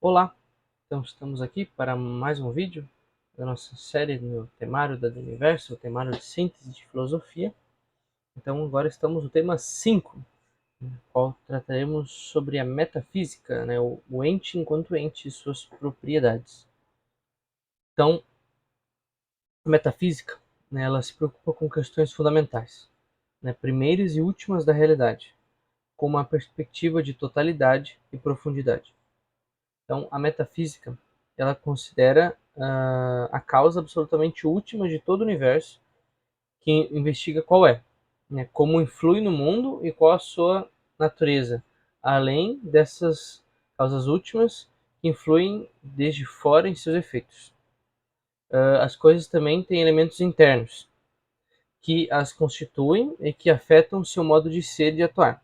Olá, então estamos aqui para mais um vídeo da nossa série no temário do universo, o temário de síntese de filosofia. Então agora estamos no tema 5, no qual trataremos sobre a metafísica, né, o ente enquanto ente e suas propriedades. Então, a metafísica, né, ela se preocupa com questões fundamentais, né, primeiras e últimas da realidade, com uma perspectiva de totalidade e profundidade. Então, a metafísica, ela considera a causa absolutamente última de todo o universo, que investiga qual é, né, como influi no mundo e qual a sua natureza, além dessas causas últimas que influem desde fora em seus efeitos. As coisas também têm elementos internos, que as constituem e que afetam seu modo de ser e de atuar.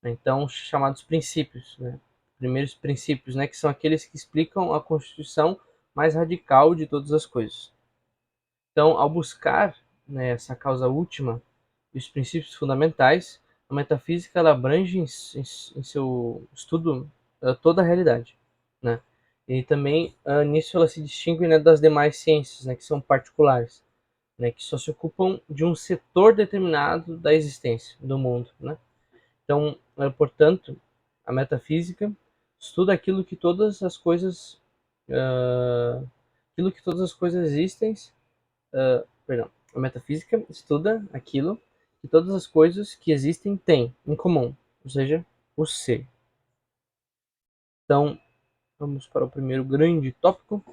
Então, chamados princípios, né? Primeiros princípios, né? Que são aqueles que explicam a constituição mais radical de todas as coisas. Então, ao buscar, né, essa causa última e os princípios fundamentais, a metafísica ela abrange em seu estudo toda a realidade, né? E também nisso ela se distingue, né, das demais ciências, né, que são particulares, né, que só se ocupam de um setor determinado da existência do mundo, né? Então, portanto, a metafísica estuda aquilo que todas as coisas existem, perdão, a metafísica estuda aquilo que todas as coisas que existem têm em comum, ou seja, o ser. Então, vamos para o primeiro grande tópico,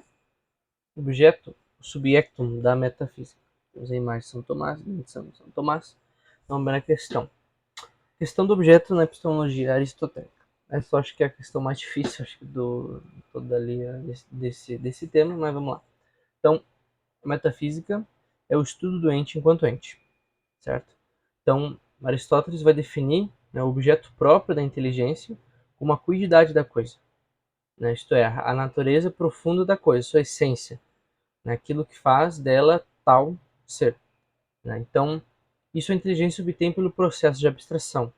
objeto, subjectum da metafísica. Temos a imagem de São Tomás, São Tomás. Então, primeira questão. Questão do objeto na epistemologia aristotélica. Essa eu acho que é a questão mais difícil, acho que toda ali desse tema, mas vamos lá. Então, a metafísica é o estudo do ente enquanto ente, certo? Então, Aristóteles vai definir, né, o objeto próprio da inteligência como a cuidade da coisa, né? Isto é, a natureza profunda da coisa, sua essência, né? Aquilo que faz dela tal ser, né? Então, isso a inteligência obtém pelo processo de abstração,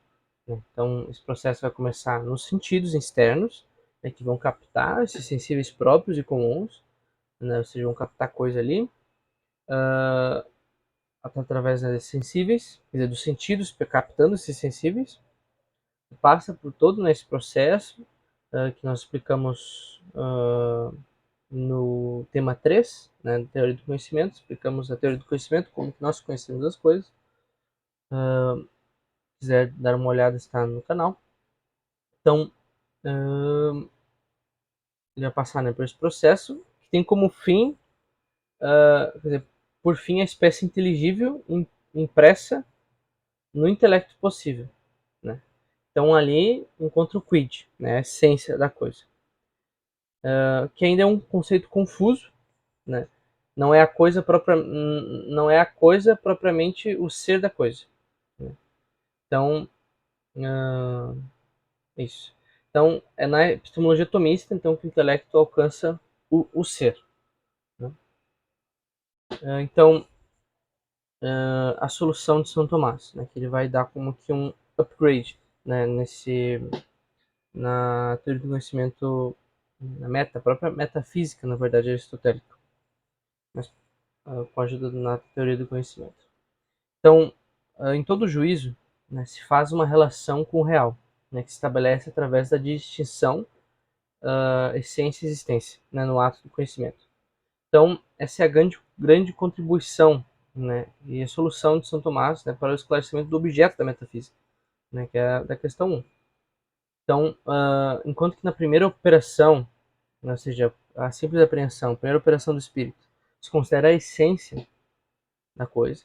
né? Então, esse processo vai começar nos sentidos externos, né, que vão captar esses sensíveis próprios e comuns, né? Ou seja, vão captar coisa ali, através das sensíveis, quer dizer, dos sentidos, captando esses sensíveis, passa por todo esse processo que nós explicamos no tema 3, né, teoria do conhecimento, explicamos a teoria do conhecimento, como que nós conhecemos as coisas. Se quiser dar uma olhada, está no canal. Então, ele vai passar, né, por esse processo, que tem como fim, quer dizer, por fim, a espécie inteligível impressa no intelecto possível, né? Então ali encontra o quid, né, a essência da coisa, que ainda é um conceito confuso, né? Não é a coisa própria, não é a coisa propriamente o ser da coisa, né? Então, isso. Então é na epistemologia tomista, então, que o intelecto alcança o ser, né? Então, a solução de São Tomás, né, que ele vai dar como que um upgrade, né, na teoria do conhecimento, a própria metafísica, na verdade, aristotélica, mas com a ajuda na teoria do conhecimento. Então, em todo juízo, né, se faz uma relação com o real, né, que se estabelece através da distinção essência e existência, né, no ato do conhecimento. Então, essa é a grande contribuição, né, e a solução de São Tomás, né, para o esclarecimento do objeto da metafísica, né, que é a da questão 1. Então, enquanto que na primeira operação, ou seja, a simples apreensão, a primeira operação do espírito, se considera a essência da coisa,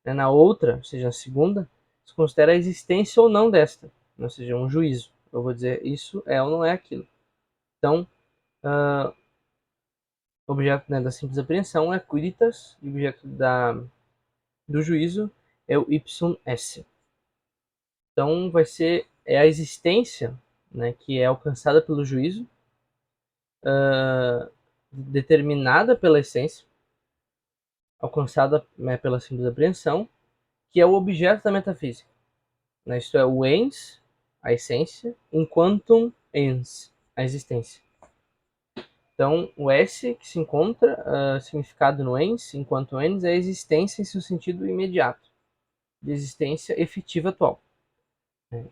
né? Na outra, ou seja, a segunda, se considera a existência ou não desta, ou seja, um juízo. Eu vou dizer isso é ou não é aquilo. Então, o objeto, né, da simples apreensão é quiritas, e o objeto do juízo é o ipsum esse. Então, vai ser a existência, né, que é alcançada pelo juízo, determinada pela essência, alcançada, né, pela simples apreensão, que é o objeto da metafísica, né? Isto é, o ens, a essência, enquanto ens, a existência. Então, o S que se encontra significado no ens, enquanto ens é a existência em seu sentido imediato, de existência efetiva atual.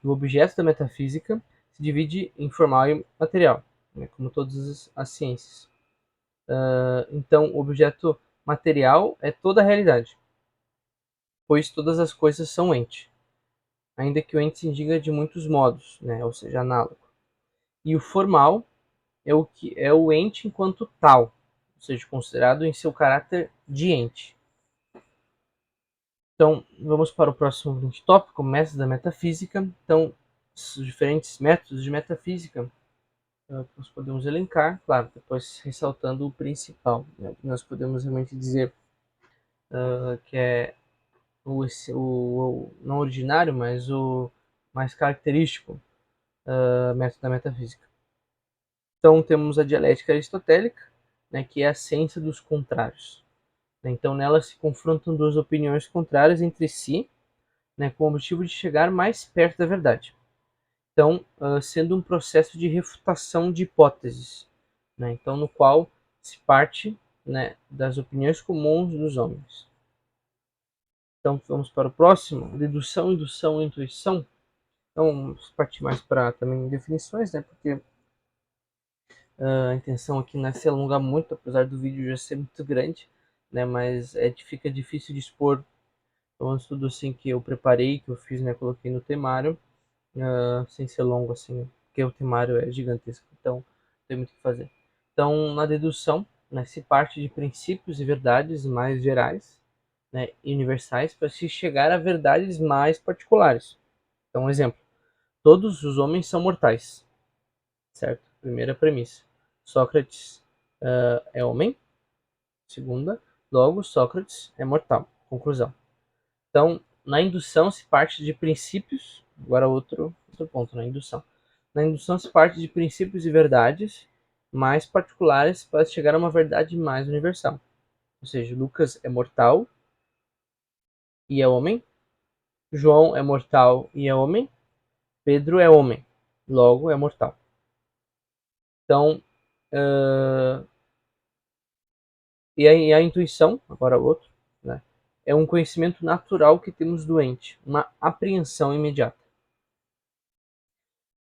O objeto da metafísica se divide em formal e material, como todas as ciências. Então, o objeto material é toda a realidade, pois todas as coisas são ente, ainda que o ente se indica de muitos modos, ou seja, análogo. E o formal é o que é o ente enquanto tal, ou seja, considerado em seu caráter de ente. Então, vamos para o próximo tópico, método da metafísica. Então, os diferentes métodos de metafísica nós podemos elencar, claro, depois ressaltando o principal. Nós podemos realmente dizer que é o não originário, mas o mais característico método da metafísica. Então, temos a dialética aristotélica, que é a ciência dos contrários. Então, nela se confrontam duas opiniões contrárias entre si, com o objetivo de chegar mais perto da verdade. Então, sendo um processo de refutação de hipóteses, então no qual se parte das opiniões comuns dos homens. Então, vamos para o próximo, dedução, indução e intuição. Então, vamos partir mais para também definições, porque a intenção aqui não é se alongar muito, apesar do vídeo já ser muito grande, mas fica difícil de expor. Então, um estudo assim que eu preparei, que eu fiz, coloquei no temário, sem ser longo assim, porque o temário é gigantesco, então não tem muito o que fazer. Então, na dedução, se parte de princípios e verdades mais gerais, e universais, para se chegar a verdades mais particulares. Então, um exemplo: todos os homens são mortais, certo? Primeira premissa. Sócrates é homem. Segunda, logo Sócrates é mortal. Conclusão. Então, na indução se parte de princípios, agora outro ponto na indução. Na indução se parte de princípios e verdades mais particulares para chegar a uma verdade mais universal. Ou seja, Lucas é mortal e é homem, João é mortal e é homem, Pedro é homem, logo é mortal. Então, e a intuição, agora outro, é um conhecimento natural que temos do ente, uma apreensão imediata.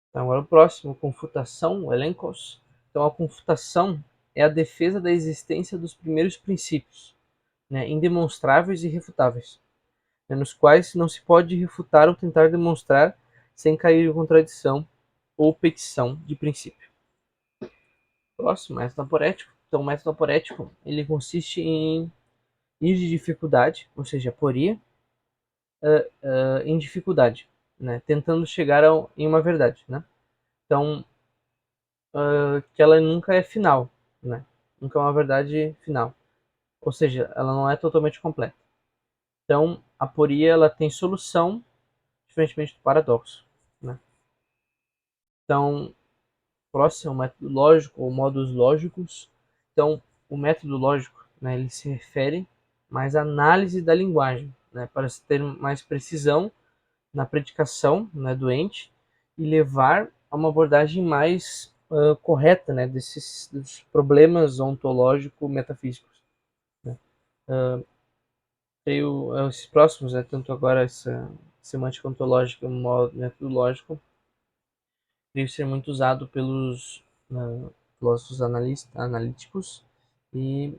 Então, agora o próximo, confutação, o elencos. Então, a confutação é a defesa da existência dos primeiros princípios, indemonstráveis e refutáveis, nos quais não se pode refutar ou tentar demonstrar sem cair em contradição ou petição de princípio. Próximo, método aporético. Então, o método aporético ele consiste em ir de dificuldade, ou seja, aporia, em dificuldade, tentando chegar em uma verdade. Então, que ela nunca é final, nunca é uma verdade final, ou seja, ela não é totalmente completa. Então, a aporia ela tem solução, diferentemente do paradoxo. Então, próximo, o método lógico ou modos lógicos. Então, o método lógico ele se refere mais à análise da linguagem, para se ter mais precisão na predicação do ente e levar a uma abordagem mais correta dos problemas ontológico-metafísicos. Creio esses próximos, tanto agora essa semântica ontológica como o método lógico, creio ser muito usado pelos filósofos analíticos e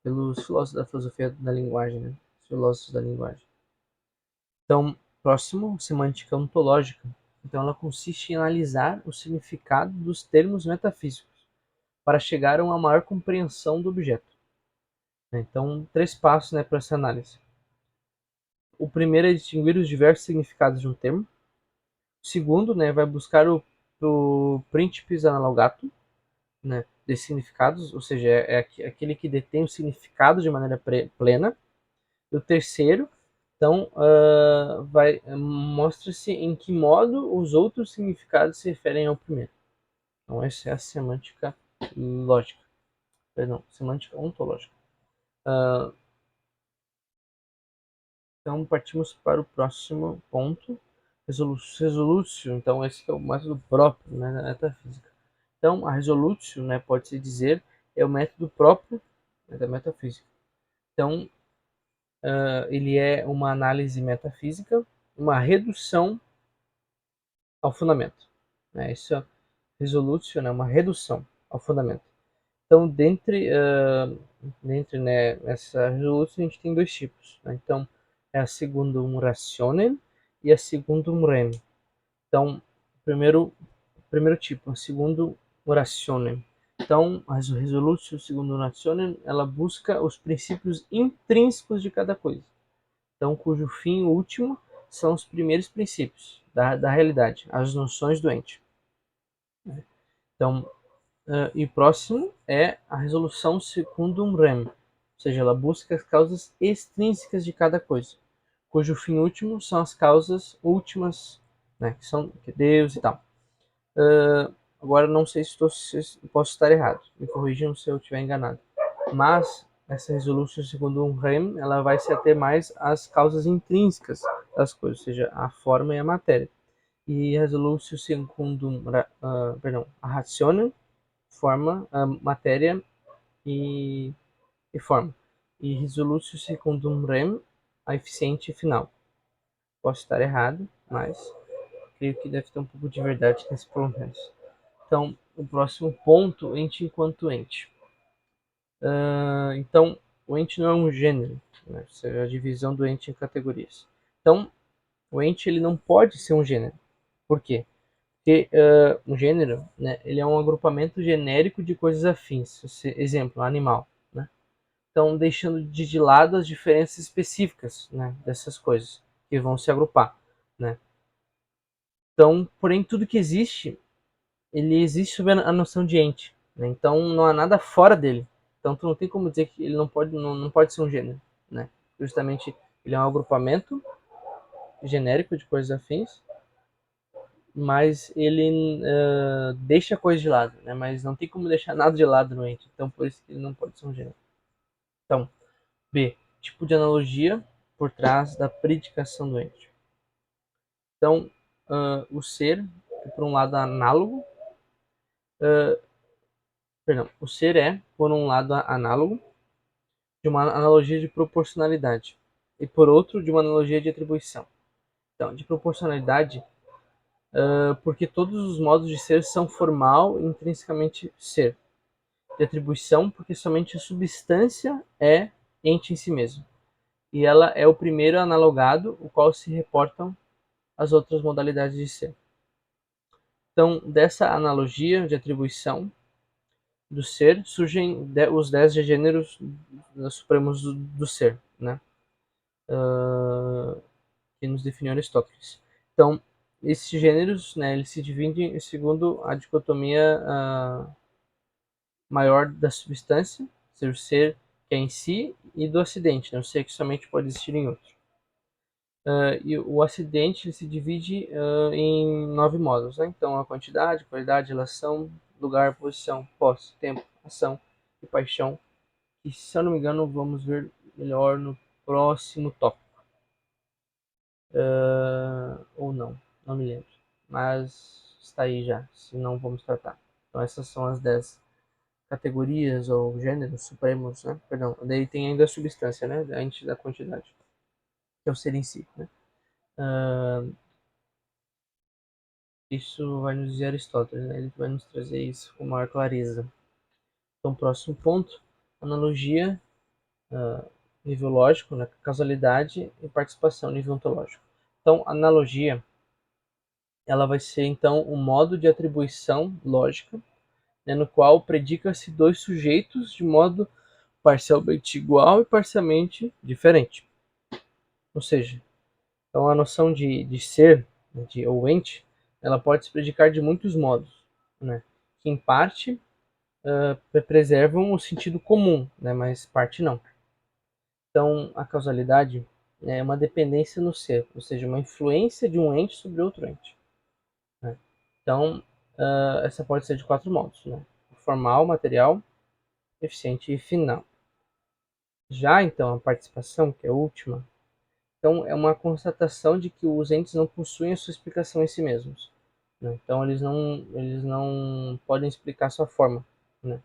pelos filósofos da filosofia da linguagem, os filósofos da linguagem. Então, próximo, semântica ontológica. Então, ela consiste em analisar o significado dos termos metafísicos para chegar a uma maior compreensão do objeto. Então, 3 passos para essa análise. O primeiro é distinguir os diversos significados de um termo. O segundo, vai buscar o príncipes analogato, de significados, ou seja, é aquele que detém o significado de maneira plena. E o terceiro, então, mostra-se em que modo os outros significados se referem ao primeiro. Então, essa é a semântica lógica. Perdão, semântica ontológica. Então, partimos para o próximo ponto. Resolúcio. Então, esse é o método próprio da metafísica. Então, a resolutio, né, pode-se dizer, é o método próprio, né, da metafísica. Então, ele é uma análise metafísica, uma redução ao fundamento. Né? Isso é resolutio, né, uma redução ao fundamento. Então, dentre né, essa resolutio, a gente tem dois tipos. Né? Então, é a secundum rationem e a secundum rem. Então, primeiro tipo, a secundum rationem. Então, a resolutio secundum rationem, ela busca os princípios intrínsecos de cada coisa. Então, cujo fim último são os primeiros princípios da realidade, as noções do ente. Então, e próximo é a resolução secundum rem, ou seja, ela busca as causas extrínsecas de cada coisa, cujo fim último são as causas últimas, né, que são Deus e tal. Agora, não sei se posso estar errado, me corrijam se eu estiver enganado, mas essa resolução secundum rem, ela vai se ater mais às causas intrínsecas das coisas, ou seja, a forma e a matéria. E a resolução secundum, a rationem, forma, a matéria e forma. E resolutio secundum rem, a eficiente final. Posso estar errado, mas creio que deve ter um pouco de verdade nesse processo. Então, o próximo ponto, ente enquanto ente. Então, o ente não é um gênero, né? Ou seja, a divisão do ente em categorias. Então, o ente ele não pode ser um gênero. Por quê? Porque um gênero, né, ele é um agrupamento genérico de coisas afins. Exemplo, animal. Né? Então, deixando de lado as diferenças específicas, né, dessas coisas que vão se agrupar. Né? Então, porém, tudo que existe, ele existe sob a noção de ente. Né? Então, não há nada fora dele. Então, tu não tem como dizer que ele não pode ser um gênero. Né? Justamente, ele é um agrupamento genérico de coisas afins, mas ele deixa coisa de lado, né? Mas não tem como deixar nada de lado no ente, então por isso que ele não pode ser um gênero. Então, B, tipo de analogia por trás da predicação do ente. Então, o ser, por um lado, análogo, o ser é, por um lado, análogo de uma analogia de proporcionalidade e, por outro, de uma analogia de atribuição. Então, de proporcionalidade, porque todos os modos de ser são formal e intrinsecamente ser. De atribuição, porque somente a substância é ente em si mesmo. E ela é o primeiro analogado, o qual se reportam as outras modalidades de ser. Então, dessa analogia de atribuição do ser, surgem os 10 gêneros supremos do ser, né? Que nos definiu Aristóteles. Então, esses gêneros, né, eles se dividem segundo a dicotomia maior da substância, ser o ser que é em si, e do acidente, né, o ser que somente pode existir em outro. E o acidente ele se divide em 9 módulos. Né? Então, a quantidade, qualidade, relação, lugar, posição, posse, tempo, ação e paixão. E, se eu não me engano, vamos ver melhor no próximo tópico. Ou não me lembro. Mas está aí já, se não vamos tratar. Então, essas são as 10 categorias ou gêneros supremos, né? Perdão, daí tem ainda a substância, né? Antes da quantidade, que é o ser em si, né? Isso vai nos dizer Aristóteles, né? Ele vai nos trazer isso com maior clareza. Então, próximo ponto, analogia, nível lógico, né? Causalidade e participação, nível ontológico. Então, analogia, ela vai ser, então, um modo de atribuição lógica, né? No qual predica-se dois sujeitos de modo parcialmente igual e parcialmente diferente. Ou seja, então a noção de ser, ou ente, ela pode se predicar de muitos modos, né? Que em parte preservam o sentido comum, né? Mas parte não. Então a causalidade é uma dependência no ser, ou seja, uma influência de um ente sobre outro ente. Né? Então essa pode ser de 4 modos, né? Formal, material, eficiente e final. Já então a participação, que é a última, então é uma constatação de que os entes não possuem a sua explicação em si mesmos. né? Então eles não podem explicar sua forma, né?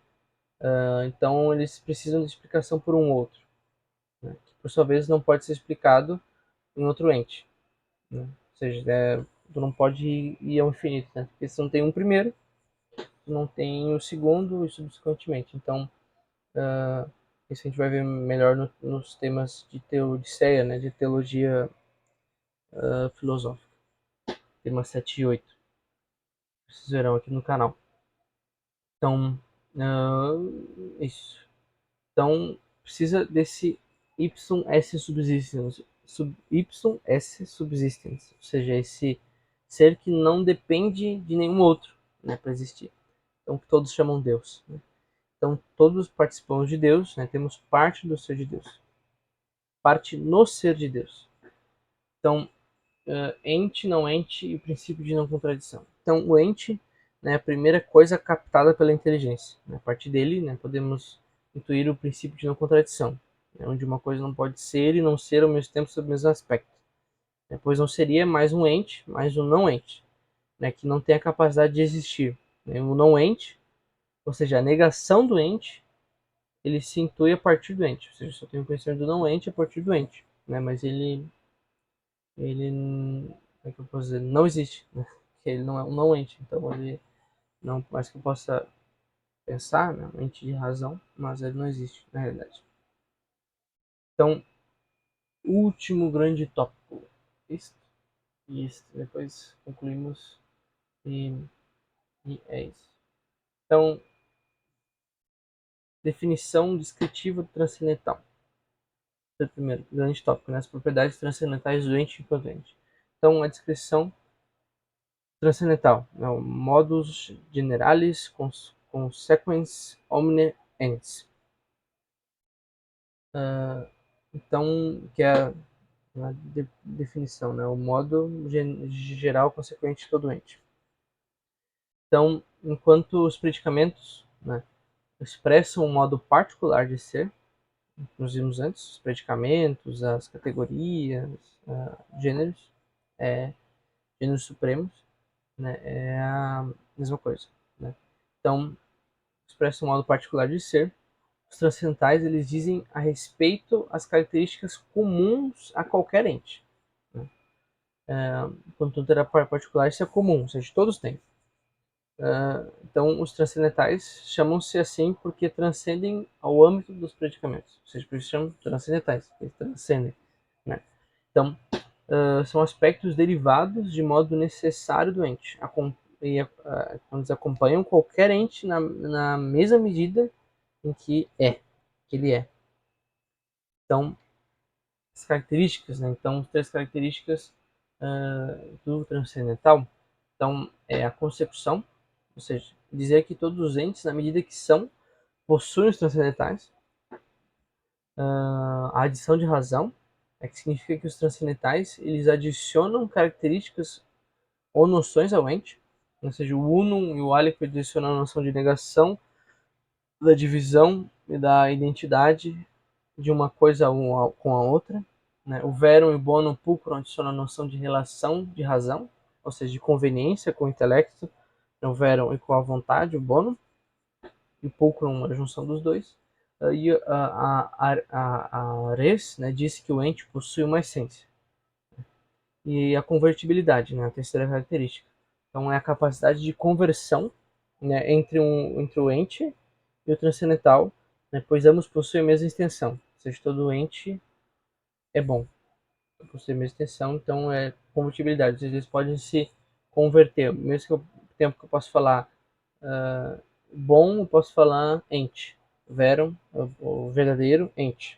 Então eles precisam de explicação por um outro, né? Que por sua vez não pode ser explicado em outro ente, né? Ou seja, tu não pode ir ao infinito, né? Porque se não tem um primeiro, tu não tem o segundo e subsequentemente. Então, isso a gente vai ver melhor nos temas de teodiceia, né? De teologia filosófica, temas 7 e 8. Vocês verão aqui no canal. Então, isso. Então, precisa desse YS subsistence, YS subsistence, ou seja, esse ser que não depende de nenhum outro, né, para existir. Então, que todos chamam Deus, né? Então, todos participamos de Deus, né, temos parte do ser de Deus, parte no ser de Deus. Então, ente, não ente e o princípio de não contradição. Então, o ente, né, é a primeira coisa captada pela inteligência. A partir dele, né, podemos intuir o princípio de não contradição, né, onde uma coisa não pode ser e não ser ao mesmo tempo sob o mesmo aspecto. Pois não seria mais um ente, mais um não ente, né, que não tem a capacidade de existir. O não ente, ou seja, a negação do ente, ele se intui a partir do ente. Ou seja, só tem o conhecimento do não ente a partir do ente. Né, mas ele como é que eu posso dizer? Não existe, né? Porque ele não é um não ente, então ele não, mais que eu possa pensar, né, um ente de razão, mas ele não existe na realidade. Então, último grande tópico, isto e isto, depois concluímos e, e é isso. Então, definição descritiva transcendental. Esse é o primeiro grande tópico, né, as propriedades transcendentais do ente enquanto ente. Então, a descrição transcendental, né, o modus generalis consequens omne ens. Então, que é a definição, né, o modo geral consequente de todo ente. Então, enquanto os predicamentos, né, expressam um modo particular de ser, nós vimos antes, os predicamentos, as categorias, gêneros, gêneros supremos, né, é a mesma coisa, né? Então, expressa um modo particular de ser. Os transcendentais, eles dizem a respeito às características comuns a qualquer ente, né? Contudo, terá particular, isso é comum, ou seja, todos têm. Então, os transcendentais chamam-se assim porque transcendem ao âmbito dos predicamentos, ou seja, por isso chamam transcendentais, eles transcendem, né? Então, são aspectos derivados de modo necessário do ente, quando eles acompanham qualquer ente na mesma medida em que ele é. Então, as características, né? Então, três características do transcendental. Então, é a concepção, ou seja, dizer que todos os entes, na medida que são, possuem os transcendentais. A adição de razão, que significa que os transcendentais eles adicionam características ou noções ao ente, ou seja, o unum e o aliquid adicionam a noção de negação, da divisão e da identidade de uma coisa com a outra, né? O verum e o bonum pulcrum adicionam a noção de relação de razão, ou seja, de conveniência com o intelecto, o verum e com a vontade, o bonum, e o pulcrum a junção dos dois. E a res, né, disse que o ente possui uma essência. E a convertibilidade, né, a terceira característica. Então é a capacidade de conversão, né, entre o ente e o transcendental, né, pois ambos possuem a mesma extensão. Ou seja, todo ente é bom, possui a mesma extensão, então é convertibilidade. Ou seja, eles podem se converter. Mesmo que tempo que eu posso falar bom, eu posso falar ente. Verum, o verdadeiro ente.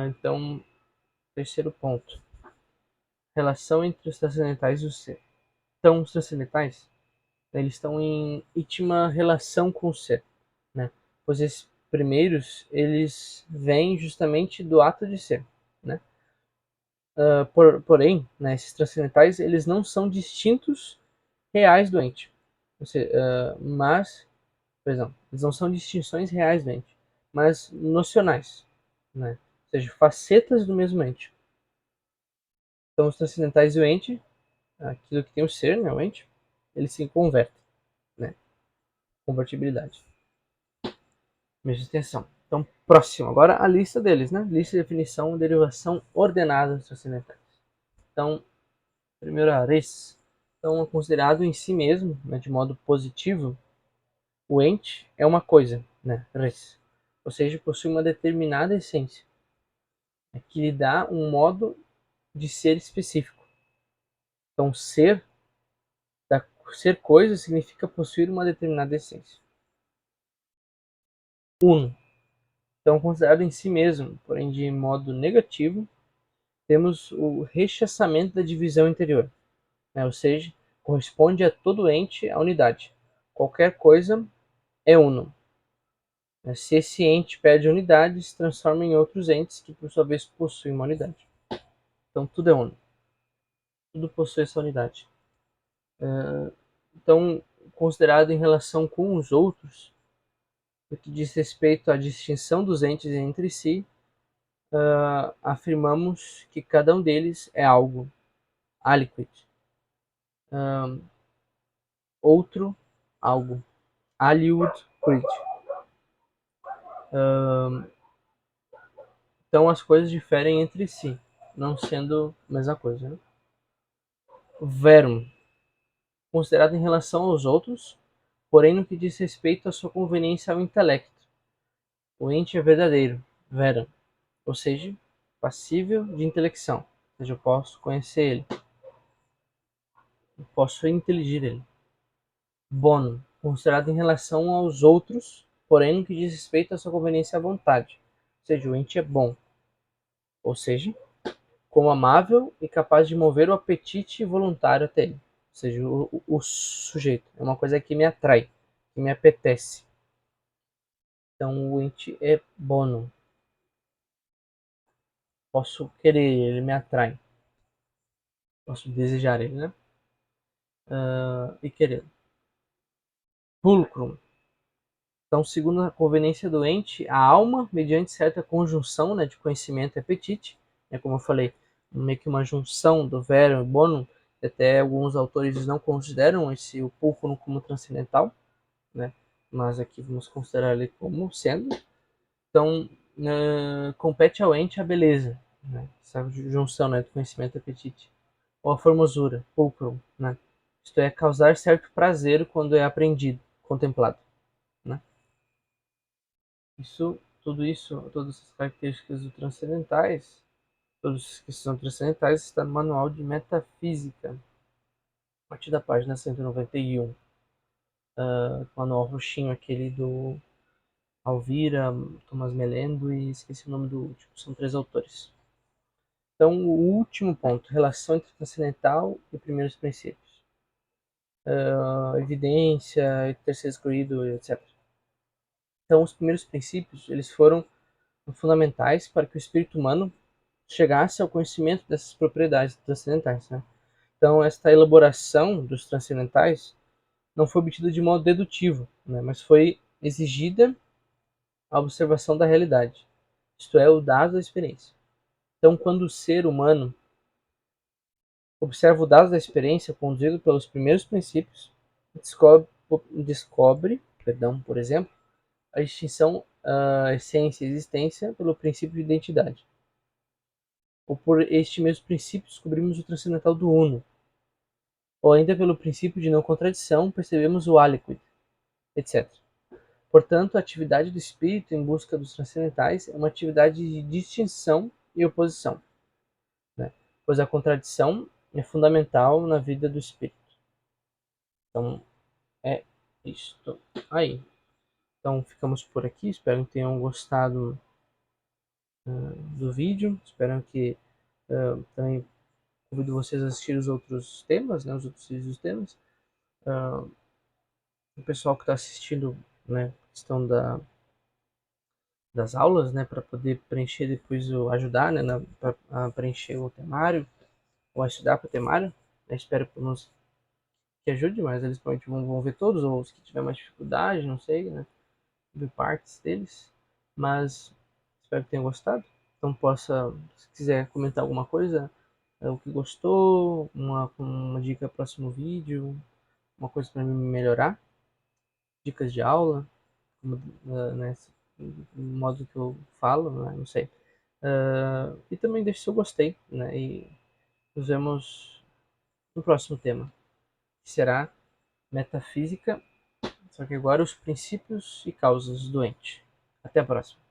Então, terceiro ponto. Relação entre os transcendentais e o ser. Então, os transcendentais, eles estão em íntima relação com o ser, né? Pois esses primeiros, eles vêm justamente do ato de ser, né? Porém, né, esses transcendentais, eles não são distintos reais do ente. Mas, por exemplo, eles não são distinções reais do ente, mas nocionais, né? Ou seja, facetas do mesmo ente. Então, os transcendentais e o ente aquilo que tem o ser, realmente, ele se converte, né? Convertibilidade. Mesma extensão. Então, próximo. Agora a lista deles, né? Lista de definição e derivação ordenada dos transcendentais. Então, primeiro a res. Então, é considerado em si mesmo, né, de modo positivo, o ente é uma coisa, né? Res. Ou seja, possui uma determinada essência, né, que lhe dá um modo de ser específico. Então, ser coisa significa possuir uma determinada essência. Uno. Então, considerado em si mesmo, porém de modo negativo, temos o rechaçamento da divisão interior, né? Ou seja, corresponde a todo ente a unidade. Qualquer coisa é uno. Se esse ente perde unidade, se transforma em outros entes que, por sua vez, possuem uma unidade. Então, tudo é uno. Tudo possui essa unidade. Então, considerado em relação com os outros, no que diz respeito à distinção dos entes entre si, afirmamos que cada um deles é algo, aliquid, outro, algo, aliud, quid. Então as coisas diferem entre si, não sendo a mesma coisa. Né? Verum, considerado em relação aos outros, porém no que diz respeito à sua conveniência ao intelecto. O ente é verdadeiro, verum, ou seja, passível de intelecção, ou seja, eu posso conhecer ele, eu posso inteligir ele. Bonum, considerado em relação aos outros, porém no que diz respeito à sua conveniência à vontade, ou seja, o ente é bom, ou seja, como amável e capaz de mover o apetite voluntário até ele. Ou seja, o sujeito é uma coisa que me atrai, que me apetece. Então o ente é bono. Posso querer, ele me atrai. Posso desejar ele, né? E querer. Pulcrum. Então, segundo a conveniência do ente, a alma, mediante certa conjunção, né, de conhecimento e apetite, né, como eu falei, meio que uma junção do verum e bonum, até alguns autores não consideram o pulcrum como transcendental, né, mas aqui vamos considerar ele como sendo. Então, compete ao ente a beleza, né, essa junção, né, do conhecimento e apetite, ou a formosura, pulcrum, né, isto é, causar certo prazer quando é aprendido, contemplado. Né. Tudo isso, todas essas características do transcendentais, todos que são transcendentais, está no Manual de Metafísica, a partir da página 191. Manual roxinho, aquele do Alvira, Thomas Melendo e esqueci o nome do último, são 3 autores. Então, o último ponto, relação entre transcendental e primeiros princípios. Evidência, terceiro excluído, etc. Então, os primeiros princípios, eles foram fundamentais para que o espírito humano chegasse ao conhecimento dessas propriedades transcendentais. Né? Então, esta elaboração dos transcendentais não foi obtida de modo dedutivo, né? Mas foi exigida a observação da realidade, isto é, o dado da experiência. Então, quando o ser humano observa o dado da experiência conduzido pelos primeiros princípios, descobre, por exemplo, a distinção essência e existência pelo princípio de identidade. Ou por este mesmo princípio descobrimos o transcendental do uno, ou ainda pelo princípio de não contradição percebemos o aliquid, etc. Portanto, a atividade do espírito em busca dos transcendentais é uma atividade de distinção e oposição, né? Pois a contradição é fundamental na vida do espírito. Então, é isto aí. Então, ficamos por aqui. Espero que tenham gostado do vídeo. Espero que também convido vocês a assistir os outros temas, né, os outros vídeos dos temas. O pessoal que está assistindo, né, questão das aulas, né, para poder preencher depois, ajudar, né, a preencher o temário, ou a estudar para o temário. Eu espero que ajude, mas eles provavelmente vão ver todos, ou os que tiver mais dificuldade, não sei, né, ver partes deles. Mas espero que tenham gostado. Então se quiser comentar alguma coisa, o que gostou, uma dica para o próximo vídeo, uma coisa para mim melhorar, dicas de aula, né, o modo que eu falo, né, não sei. E também deixe seu gostei, né, e nos vemos no próximo tema, que será metafísica, só que agora os princípios e causas do ente. Até a próxima.